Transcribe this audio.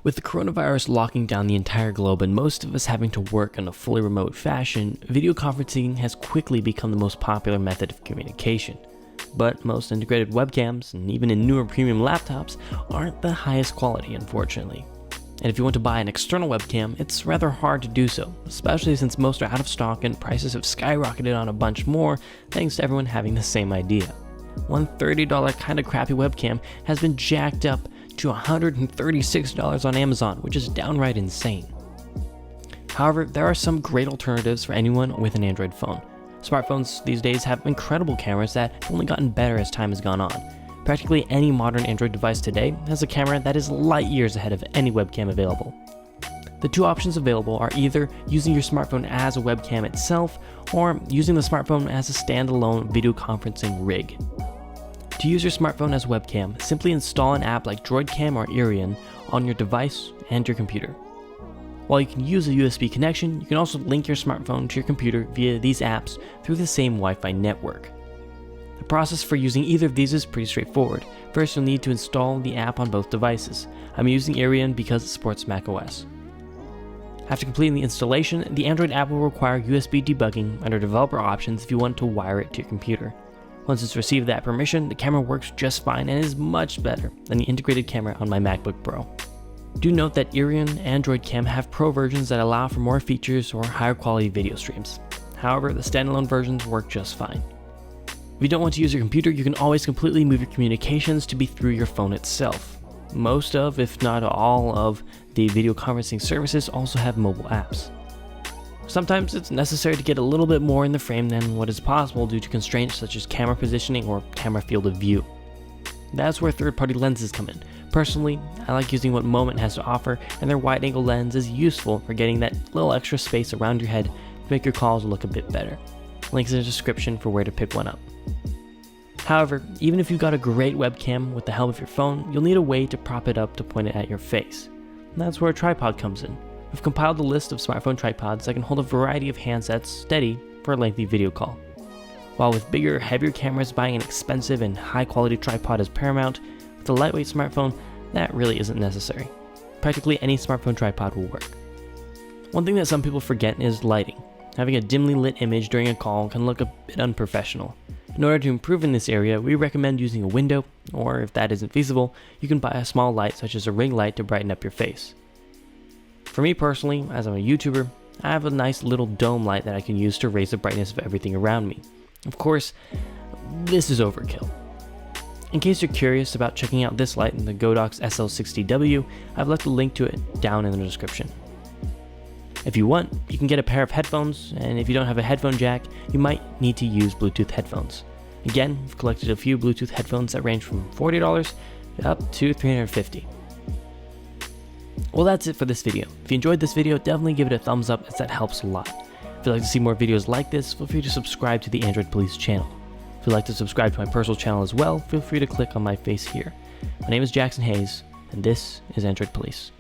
With the coronavirus locking down the entire globe and most of us having to work in a fully remote fashion, video conferencing has quickly become the most popular method of communication. But most integrated webcams, and even in newer premium laptops, aren't the highest quality, unfortunately. And if you want to buy an external webcam, it's rather hard to do so, especially since most are out of stock and prices have skyrocketed on a bunch more thanks to everyone having the same idea. One $30 kinda crappy webcam has been jacked up to $136 on Amazon, which is downright insane. However, there are some great alternatives for anyone with an Android phone. Smartphones these days have incredible cameras that have only gotten better as time has gone on. Practically any modern Android device today has a camera that is light years ahead of any webcam available. The two options available are either using your smartphone as a webcam itself, or using the smartphone as a standalone video conferencing rig. To use your smartphone as a webcam, simply install an app like DroidCam or Irion on your device and your computer. While you can use a USB connection, you can also link your smartphone to your computer via these apps through the same Wi-Fi network. The process for using either of these is pretty straightforward. First, you'll need to install the app on both devices. I'm using Irion because it supports macOS. After completing the installation, the Android app will require USB debugging under developer options if you want to wire it to your computer. Once it's received that permission, the camera works just fine and is much better than the integrated camera on my MacBook Pro. Do note that Irion and DroidCam have Pro versions that allow for more features or higher quality video streams. However, the standalone versions work just fine. If you don't want to use your computer, you can always completely move your communications to be through your phone itself. Most of, if not all of, the video conferencing services also have mobile apps. Sometimes it's necessary to get a little bit more in the frame than what is possible due to constraints such as camera positioning or camera field of view. That's where third-party lenses come in. Personally, I like using what Moment has to offer, and their wide-angle lens is useful for getting that little extra space around your head to make your calls look a bit better. Links in the description for where to pick one up. However, even if you've got a great webcam with the help of your phone, you'll need a way to prop it up to point it at your face. And that's where a tripod comes in. We've compiled a list of smartphone tripods that can hold a variety of handsets steady for a lengthy video call. While with bigger, heavier cameras, buying an expensive and high-quality tripod is paramount, with a lightweight smartphone, that really isn't necessary. Practically any smartphone tripod will work. One thing that some people forget is lighting. Having a dimly lit image during a call can look a bit unprofessional. In order to improve in this area, we recommend using a window, or if that isn't feasible, you can buy a small light such as a ring light to brighten up your face. For me personally, as I'm a YouTuber, I have a nice little dome light that I can use to raise the brightness of everything around me. Of course, this is overkill. In case you're curious about checking out this light in the Godox SL60W, I've left a link to it down in the description. If you want, you can get a pair of headphones, and if you don't have a headphone jack, you might need to use Bluetooth headphones. Again, we've collected a few Bluetooth headphones that range from $40 up to $350. Well, that's it for this video. If you enjoyed this video, definitely give it a thumbs up as that helps a lot. If you'd like to see more videos like this, feel free to subscribe to the Android Police channel. If you'd like to subscribe to my personal channel as well, feel free to click on my face here. My name is Jackson Hayes, and this is Android Police.